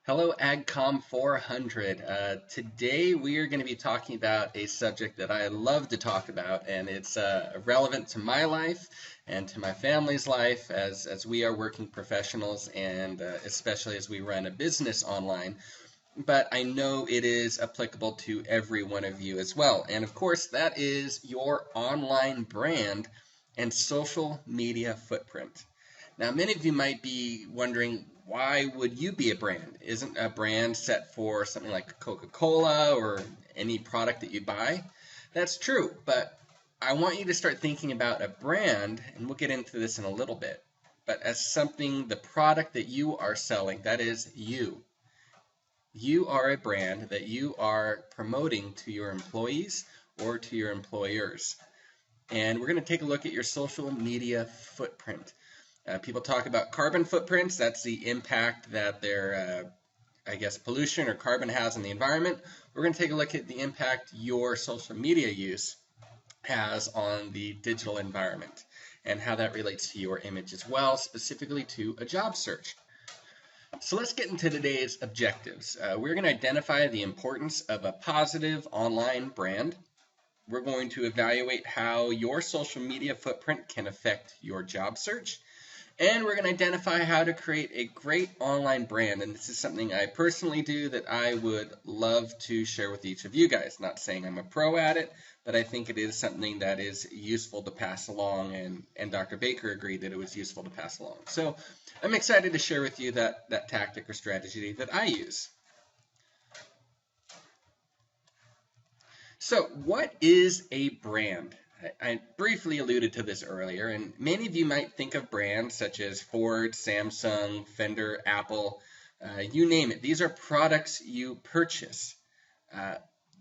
Hello, AgCom 400. Today we are going to be talking about a subject that I love to talk about, and it's relevant to my life and to my family's life as we are working professionals, and especially as we run a business online. But I know it is applicable to every one of you as well. And of course, that is your online brand and social media footprint. Now, many of you might be wondering, why would you be a brand? Isn't a brand set for something like Coca-Cola or any product that you buy? That's true, but I want you to start thinking about a brand, and we'll get into this in a little bit, but as something, the product that you are selling, that is you. You are a brand that you are promoting to your employees or to your employers. And we're going to take a look at your social media footprint. People talk about carbon footprints. That's the impact that their, pollution or carbon has on the environment. We're going to take a look at the impact your social media use has on the digital environment and how that relates to your image as well, specifically to a job search. So let's get into today's objectives. We're going to identify the importance of a positive online brand. We're going to evaluate how your social media footprint can affect your job search. And we're going to identify how to create a great online brand. And this is something I personally do that I would love to share with each of you guys. Not saying I'm a pro at it, but I think it is something that is useful to pass along. And Dr. Baker agreed that it was useful to pass along. So I'm excited to share with you that tactic or strategy that I use. So what is a brand? I briefly alluded to this earlier, and many of you might think of brands such as Ford, Samsung, Fender, Apple, you name it. These are products you purchase.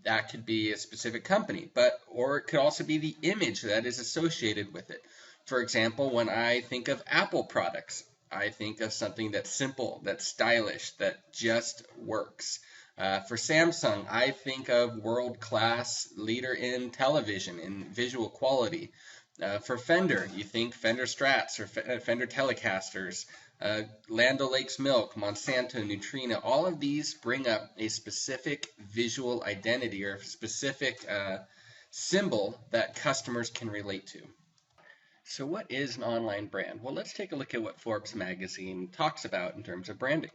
That could be a specific company, or it could also be the image that is associated with it. For example, when I think of Apple products, I think of something that's simple, that's stylish, that just works. For Samsung, I think of world-class leader in television, in visual quality. For Fender, you think Fender Strats or Fender Telecasters, Land O'Lakes Milk, Monsanto, Neutrino. All of these bring up a specific visual identity or specific symbol that customers can relate to. So what is an online brand? Well, let's take a look at what Forbes magazine talks about in terms of branding.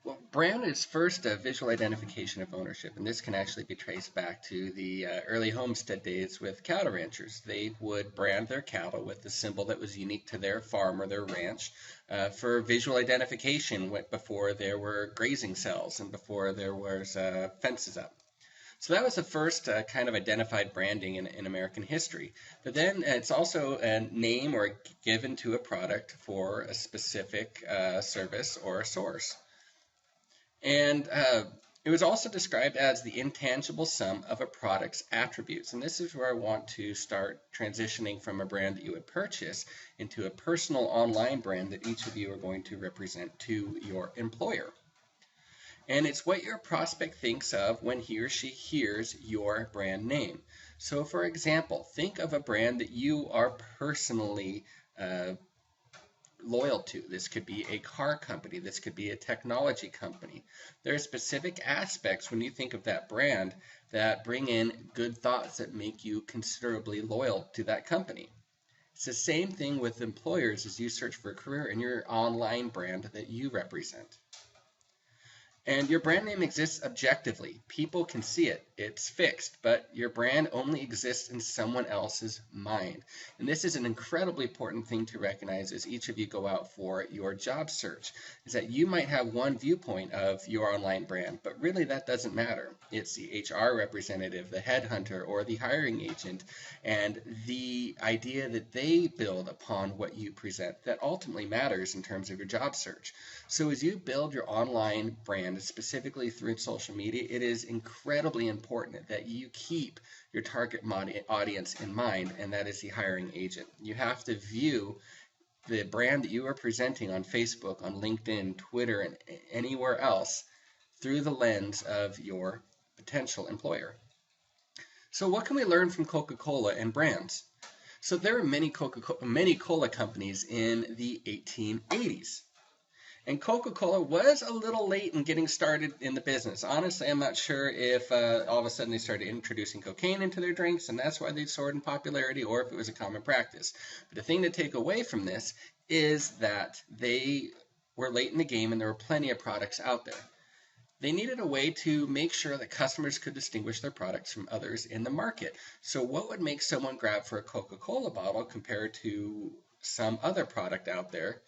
Well, brand is first a visual identification of ownership, and this can actually be traced back to the early homestead days with cattle ranchers. They would brand their cattle with the symbol that was unique to their farm or their ranch for visual identification before there were grazing cells and before there was fences up. So that was the first kind of identified branding in American history. But then it's also a name or given to a product for a specific service or a source. And it was also described as the intangible sum of a product's attributes. And this is where I want to start transitioning from a brand that you would purchase into a personal online brand that each of you are going to represent to your employer. And it's what your prospect thinks of when he or she hears your brand name. So for example, think of a brand that you are personally loyal to. This could be a car company. This could be a technology company. There are specific aspects when you think of that brand that bring in good thoughts that make you considerably loyal to that company. It's the same thing with employers as you search for a career in your online brand that you represent. And your brand name exists objectively. People can see it. It's fixed, but your brand only exists in someone else's mind. And this is an incredibly important thing to recognize as each of you go out for your job search, is that you might have one viewpoint of your online brand, but really that doesn't matter. It's the HR representative, the headhunter, or the hiring agent, and the idea that they build upon what you present that ultimately matters in terms of your job search. So as you build your online brand, specifically through social media, it is incredibly important that you keep your target audience in mind, and that is the hiring agent. You have to view the brand that you are presenting on Facebook, on LinkedIn, Twitter, and anywhere else through the lens of your potential employer. So what can we learn from Coca-Cola and brands? So there were many Coca-Cola companies in the 1880s. And Coca-Cola was a little late in getting started in the business. Honestly, I'm not sure if all of a sudden they started introducing cocaine into their drinks and that's why they soared in popularity, or if it was a common practice. But the thing to take away from this is that they were late in the game and there were plenty of products out there. They needed a way to make sure that customers could distinguish their products from others in the market. So what would make someone grab for a Coca-Cola bottle compared to some other product out there?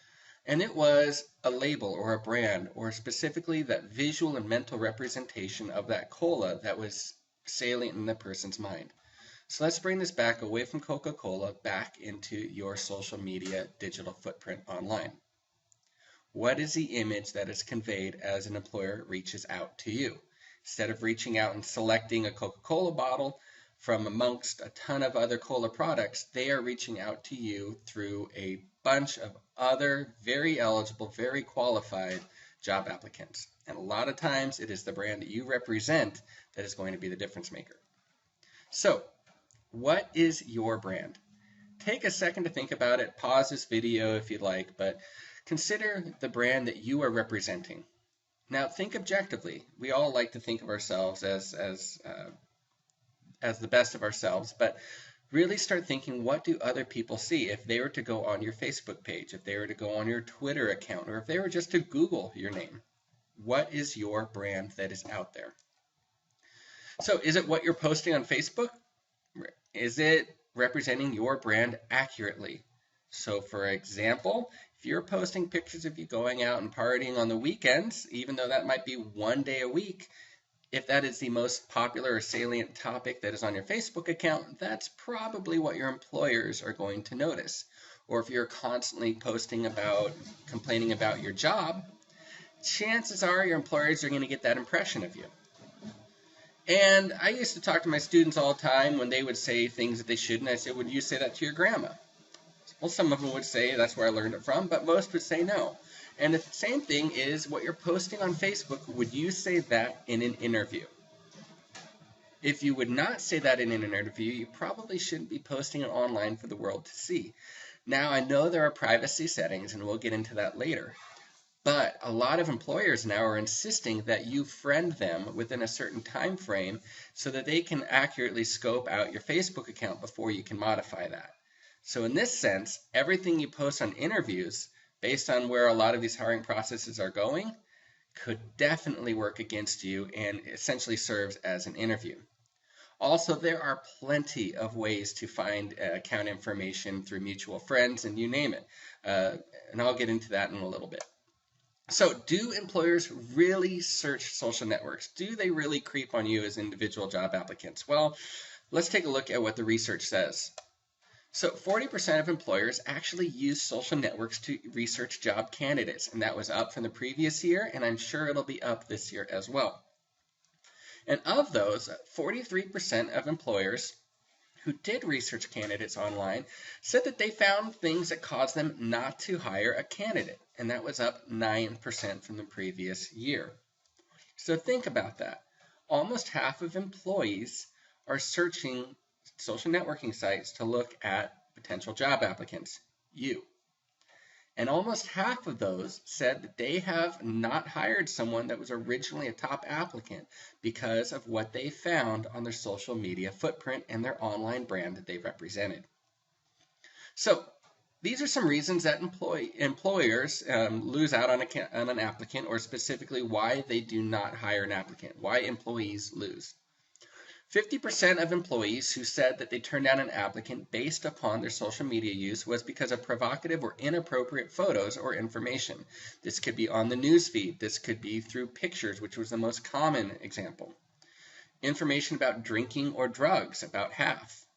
And it was a label or a brand, or specifically that visual and mental representation of that cola that was salient in the person's mind. So let's bring this back away from Coca-Cola back into your social media digital footprint online. What is the image that is conveyed as an employer reaches out to you? Instead of reaching out and selecting a Coca-Cola bottle from amongst a ton of other cola products, they are reaching out to you through a bunch of other very eligible, very qualified job applicants. And a lot of times it is the brand that you represent that is going to be the difference maker. So, what is your brand? Take a second to think about it. Pause this video if you'd like, but consider the brand that you are representing. Now, think objectively. We all like to think of ourselves as the best of ourselves, but really start thinking, what do other people see if they were to go on your Facebook page, if they were to go on your Twitter account, or if they were just to Google your name? What is your brand that is out there? So is it what you're posting on Facebook? Is it representing your brand accurately? So for example, if you're posting pictures of you going out and partying on the weekends, even though that might be one day a week, if that is the most popular or salient topic that is on your Facebook account, that's probably what your employers are going to notice. Or if you're constantly posting about, complaining about your job, chances are your employers are going to get that impression of you. And I used to talk to my students all the time when they would say things that they shouldn't. I said, would you say that to your grandma? Well, some of them would say that's where I learned it from, but most would say no. And the same thing is what you're posting on Facebook. Would you say that in an interview? If you would not say that in an interview, you probably shouldn't be posting it online for the world to see. Now, I know there are privacy settings, and we'll get into that later. But a lot of employers now are insisting that you friend them within a certain time frame so that they can accurately scope out your Facebook account before you can modify that. So in this sense, everything you post on interviews, based on where a lot of these hiring processes are going, could definitely work against you and essentially serves as an interview. Also, there are plenty of ways to find account information through mutual friends and you name it. And I'll get into that in a little bit. So do employers really search social networks? Do they really creep on you as individual job applicants? Well, let's take a look at what the research says. So 40% of employers actually use social networks to research job candidates, and that was up from the previous year, and I'm sure it'll be up this year as well. And of those, 43% of employers who did research candidates online said that they found things that caused them not to hire a candidate, and that was up 9% from the previous year. So think about that. Almost half of employees are searching social networking sites to look at potential job applicants, you. And almost half of those said that they have not hired someone that was originally a top applicant because of what they found on their social media footprint and their online brand that they represented. So these are some reasons that employers lose out on an applicant, or specifically why they do not hire an applicant, why employees lose. 50% of employees who said that they turned down an applicant based upon their social media use was because of provocative or inappropriate photos or information. This could be on the news feed. This could be through pictures, which was the most common example. Information about drinking or drugs, about half.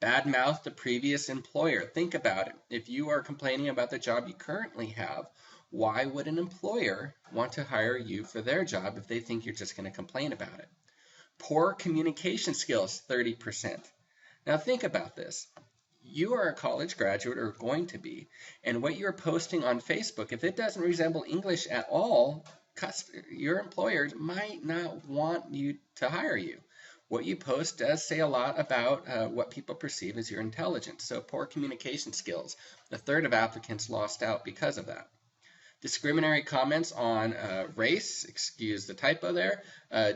Badmouth the previous employer. Think about it. If you are complaining about the job you currently have, why would an employer want to hire you for their job if they think you're just going to complain about it? Poor communication skills, 30%. Now think about this. You are a college graduate, or going to be, and what you're posting on Facebook, if it doesn't resemble English at all, your employers might not want you to hire you. What you post does say a lot about what people perceive as your intelligence. So poor communication skills. A third of applicants lost out because of that. Discriminatory comments on race, excuse the typo there,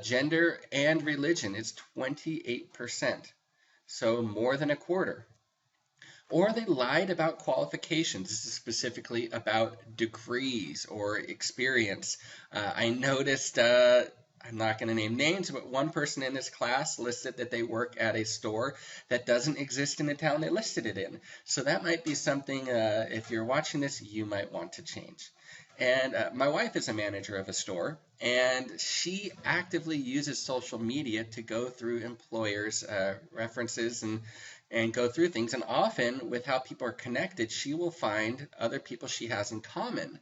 gender, and religion is 28%, so more than a quarter. Or they lied about qualifications. This is specifically about degrees or experience. I noticed, I'm not going to name names, but one person in this class listed that they work at a store that doesn't exist in the town they listed it in. So that might be something, if you're watching this, you might want to change. And my wife is a manager of a store, and she actively uses social media to go through employers' references and go through things. And often, with how people are connected, she will find other people she has in common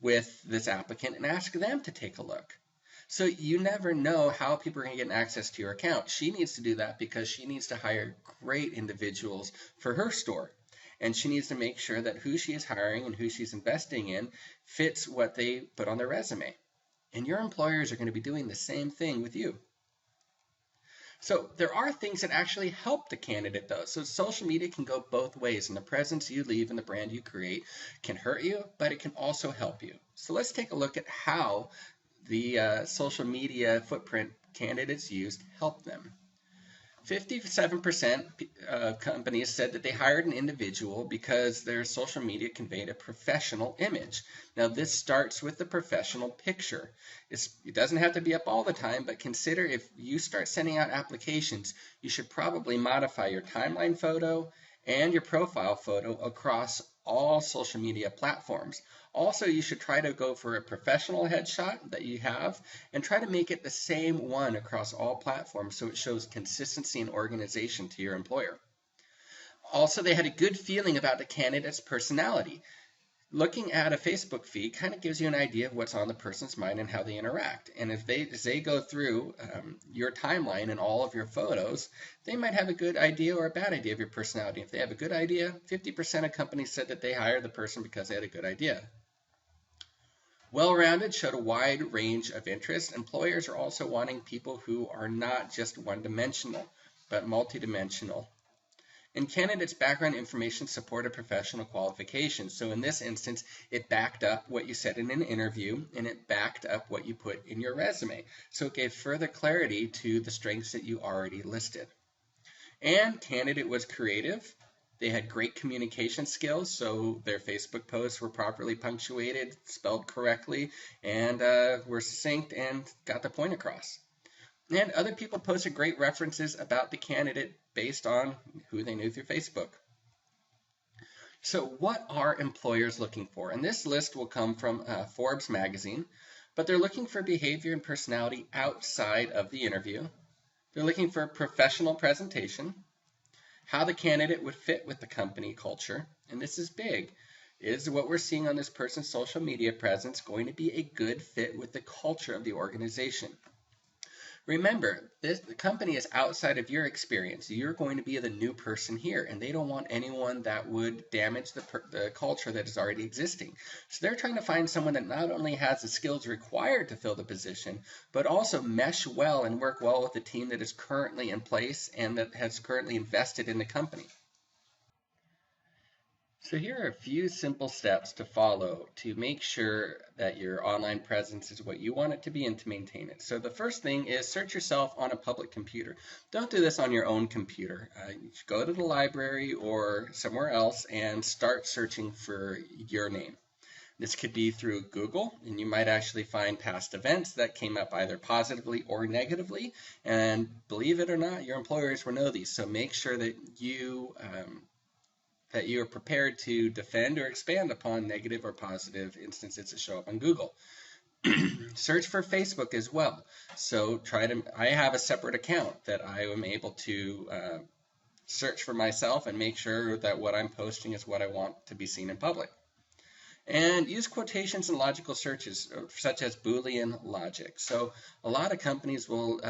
with this applicant and ask them to take a look. So you never know how people are going to get access to your account. She needs to do that because she needs to hire great individuals for her store. And she needs to make sure that who she is hiring and who she's investing in fits what they put on their resume. And your employers are going to be doing the same thing with you. So there are things that actually help the candidate, though. So social media can go both ways, and the presence you leave and the brand you create can hurt you, but it can also help you. So let's take a look at how the social media footprint candidates used help them. 57% of companies said that they hired an individual because their social media conveyed a professional image. Now, this starts with the professional picture. It doesn't have to be up all the time, but consider if you start sending out applications, you should probably modify your timeline photo and your profile photo across all social media platforms. Also, you should try to go for a professional headshot that you have and try to make it the same one across all platforms so it shows consistency and organization to your employer. Also, they had a good feeling about the candidate's personality. Looking at a Facebook feed kind of gives you an idea of what's on the person's mind and how they interact. And as they go through your timeline and all of your photos, they might have a good idea or a bad idea of your personality. If they have a good idea, 50% of companies said that they hired the person because they had a good idea. Well-rounded showed a wide range of interests. Employers are also wanting people who are not just one-dimensional, but multidimensional. And candidates' background information supported professional qualifications. So in this instance, it backed up what you said in an interview, and it backed up what you put in your resume. So it gave further clarity to the strengths that you already listed. And candidate was creative. They had great communication skills, so their Facebook posts were properly punctuated, spelled correctly, and were succinct and got the point across. And other people posted great references about the candidate based on who they knew through Facebook. So what are employers looking for? And this list will come from Forbes magazine, but they're looking for behavior and personality outside of the interview. They're looking for professional presentation, how the candidate would fit with the company culture, and this is big. Is what we're seeing on this person's social media presence going to be a good fit with the culture of the organization? Remember, the company is outside of your experience. You're going to be the new person here, and they don't want anyone that would damage the culture that is already existing. So they're trying to find someone that not only has the skills required to fill the position, but also mesh well and work well with the team that is currently in place and that has currently invested in the company. So here are a few simple steps to follow to make sure that your online presence is what you want it to be and to maintain it. So the first thing is search yourself on a public computer. Don't do this on your own computer. You should go to the library or somewhere else and start searching for your name. This could be through Google, and you might actually find past events that came up either positively or negatively. And believe it or not, your employers will know these. So make sure that you are prepared to defend or expand upon negative or positive instances that show up on Google. Search for Facebook as well. So I have a separate account that I am able to search for myself and make sure that what I'm posting is what I want to be seen in public. And use quotations and logical searches, such as Boolean logic. So a lot of companies will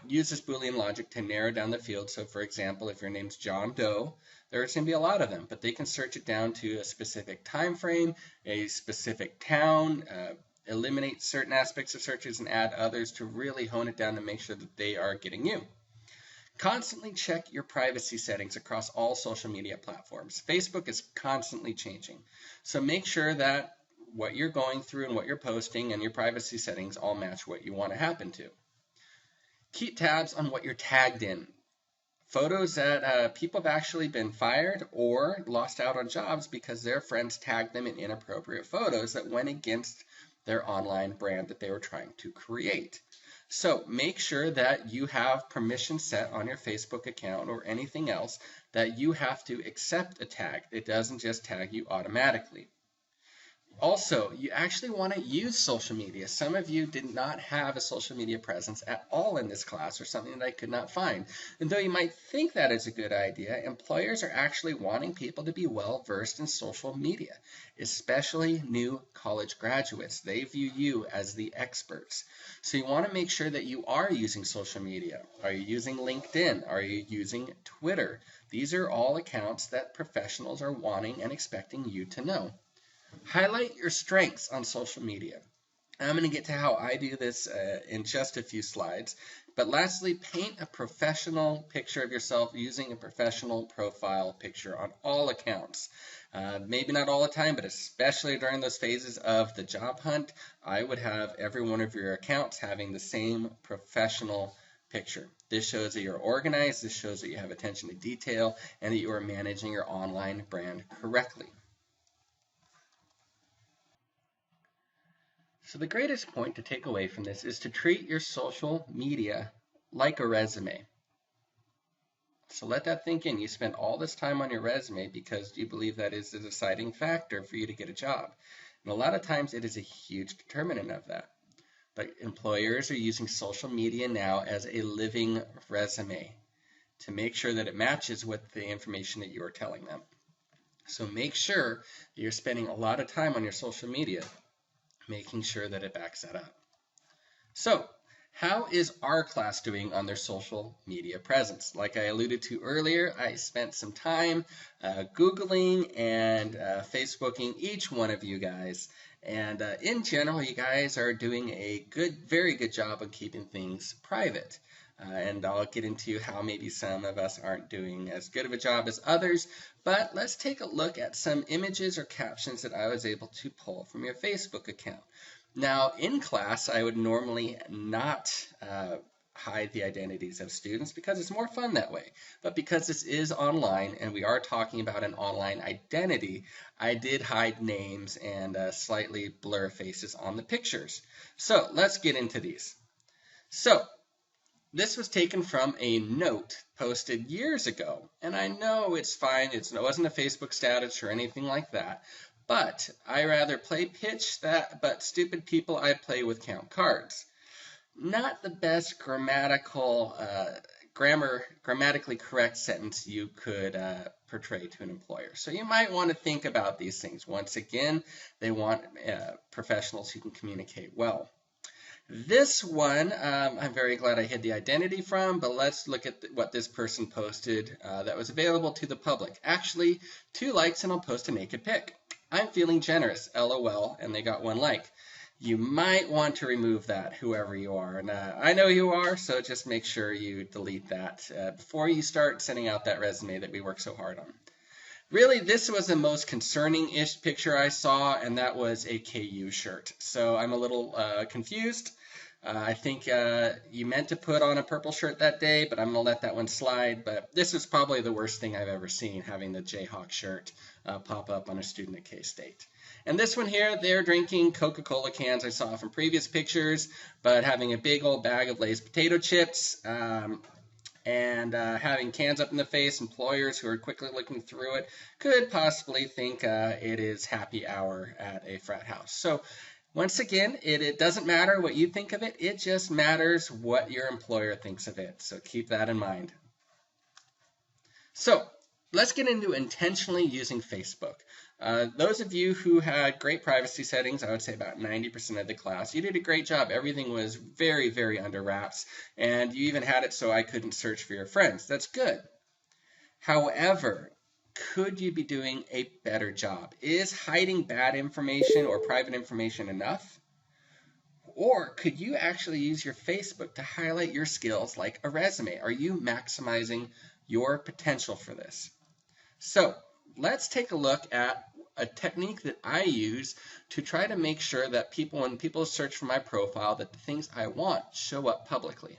use this Boolean logic to narrow down the field. So for example, if your name's John Doe, there's going to be a lot of them, but they can search it down to a specific time frame, a specific town, eliminate certain aspects of searches and add others to really hone it down to make sure that they are getting you. Constantly check your privacy settings across all social media platforms. Facebook is constantly changing. So make sure that what you're going through and what you're posting and your privacy settings all match what you want to happen to. Keep tabs on what you're tagged in. Photos that people have actually been fired or lost out on jobs because their friends tagged them in inappropriate photos that went against their online brand that they were trying to create. So make sure that you have permission set on your Facebook account or anything else that you have to accept a tag. It doesn't just tag you automatically. Also, you actually want to use social media. Some of you did not have a social media presence at all in this class, or something that I could not find. And though you might think that is a good idea, employers are actually wanting people to be well versed in social media, especially new college graduates. They view you as the experts. So you want to make sure that you are using social media. Are you using LinkedIn? Are you using Twitter? These are all accounts that professionals are wanting and expecting you to know. Highlight your strengths on social media. I'm going to get to how I do this in just a few slides. But lastly, paint a professional picture of yourself using a professional profile picture on all accounts. Maybe not all the time, but especially during those phases of the job hunt, I would have every one of your accounts having the same professional picture. This shows that you're organized, this shows that you have attention to detail, and that you are managing your online brand correctly. So the greatest point to take away from this is to treat your social media like a resume. So let that think in. You spend all this time on your resume because you believe that is the deciding factor for you to get a job. And a lot of times it is a huge determinant of that. But employers are using social media now as a living resume to make sure that it matches with the information that you are telling them. So make sure that you're spending a lot of time on your social media, making sure that it backs that up. So, how is our class doing on their social media presence? Like I alluded to earlier, I spent some time Googling and Facebooking each one of you guys. And in general, you guys are doing a very good job of keeping things private. And I'll get into how maybe some of us aren't doing as good of a job as others. But let's take a look at some images or captions that I was able to pull from your Facebook account. Now, in class, I would normally not hide the identities of students because it's more fun that way. But because this is online and we are talking about an online identity, I did hide names and slightly blur faces on the pictures. So let's get into these. So this was taken from a note posted years ago, and I know it's fine, it wasn't a Facebook status or anything like that, but I rather play pitch that, but stupid people I play with count cards. Not the best grammatically correct sentence you could portray to an employer. So you might want to think about these things. Once again, they want professionals who can communicate well. This one, I'm very glad I hid the identity from, but let's look at what this person posted that was available to the public. Actually, 2 likes and I'll post a naked pic. I'm feeling generous, LOL, and they got 1 like. You might want to remove that, whoever you are. And I know you are, so just make sure you delete that before you start sending out that resume that we work so hard on. Really, this was the most concerning-ish picture I saw, and that was a KU shirt. So I'm a little confused. I think you meant to put on a purple shirt that day, but I'm going to let that one slide. But this is probably the worst thing I've ever seen, having the Jayhawk shirt pop up on a student at K-State. And this one here, they're drinking Coca-Cola cans I saw from previous pictures, but having a big old bag of Lay's potato chips. And having cans up in the face, employers who are quickly looking through it could possibly think it is happy hour at a frat house. So once again, it doesn't matter what you think of it, it just matters what your employer thinks of it. So keep that in mind. So let's get into intentionally using Facebook. Those of you who had great privacy settings, I would say about 90% of the class, you did a great job. Everything was very, very under wraps, and you even had it so I couldn't search for your friends. That's good. However, could you be doing a better job? Is hiding bad information or private information enough? Or could you actually use your Facebook to highlight your skills like a resume? Are you maximizing your potential for this? So let's take a look at a technique that I use to try to make sure that people, when people search for my profile, that the things I want show up publicly.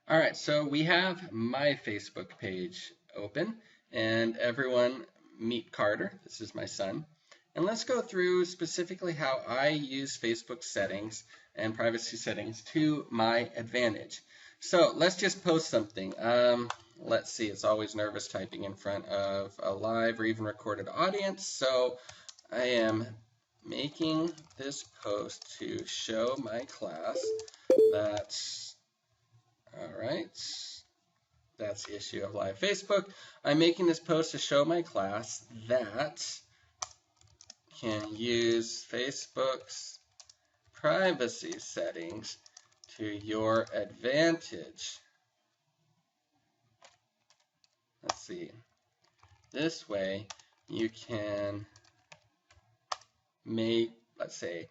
All right, so we have my Facebook page open, and everyone meet Carter. This is my son. And let's go through specifically how I use Facebook settings and privacy settings to my advantage. So let's just post something. Let's see, it's always nervous typing in front of a live or even recorded audience. So I am making this post to show my class that, all right, that's the issue of live Facebook. I'm making this post to show my class that can use Facebook's privacy settings to your advantage. Let's see. This way you can make, let's say,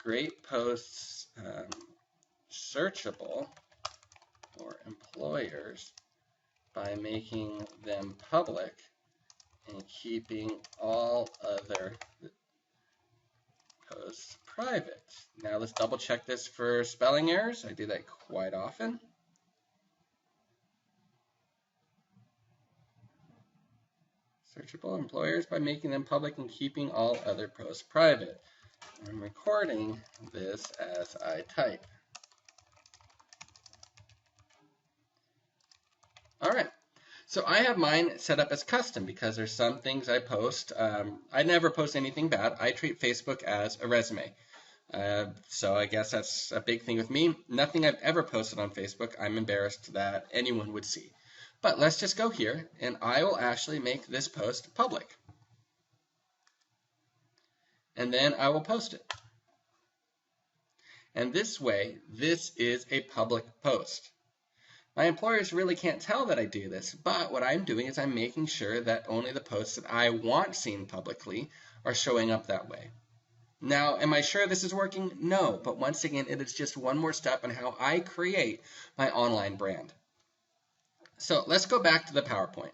great posts searchable for employers by making them public and keeping all other posts private. Now let's double check this for spelling errors. I do that quite often. Searchable employers by making them public and keeping all other posts private. I'm recording this as I type. All right. So I have mine set up as custom because there's some things I post. I never post anything bad. I treat Facebook as a resume. So I guess that's a big thing with me. Nothing I've ever posted on Facebook I'm embarrassed that anyone would see. But let's just go here, and I will actually make this post public. And then I will post it. And this way, this is a public post. My employers really can't tell that I do this, but what I'm doing is I'm making sure that only the posts that I want seen publicly are showing up that way. Now, am I sure this is working? No, but once again, it is just one more step in how I create my online brand. So let's go back to the PowerPoint.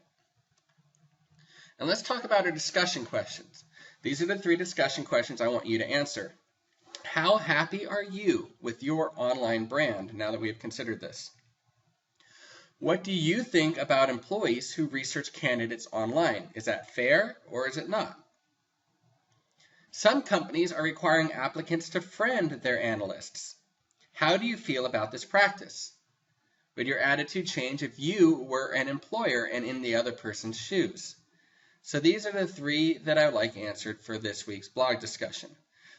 And let's talk about our discussion questions. These are the 3 discussion questions I want you to answer. How happy are you with your online brand now that we have considered this? What do you think about employees who research candidates online? Is that fair or is it not? Some companies are requiring applicants to friend their analysts. How do you feel about this practice? Would your attitude change if you were an employer and in the other person's shoes? So these are the 3 that I would like answered for this week's blog discussion.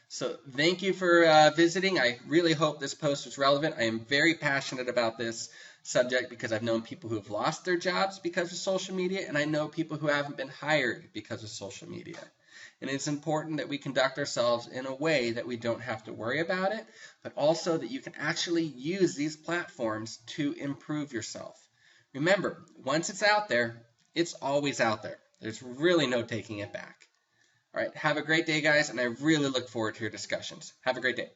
So thank you for visiting. I really hope this post was relevant. I am very passionate about this subject because I've known people who have lost their jobs because of social media, and I know people who haven't been hired because of social media. And it's important that we conduct ourselves in a way that we don't have to worry about it, but also that you can actually use these platforms to improve yourself. Remember, once it's out there, it's always out there. There's really no taking it back. All right, have a great day, guys, and I really look forward to your discussions. Have a great day.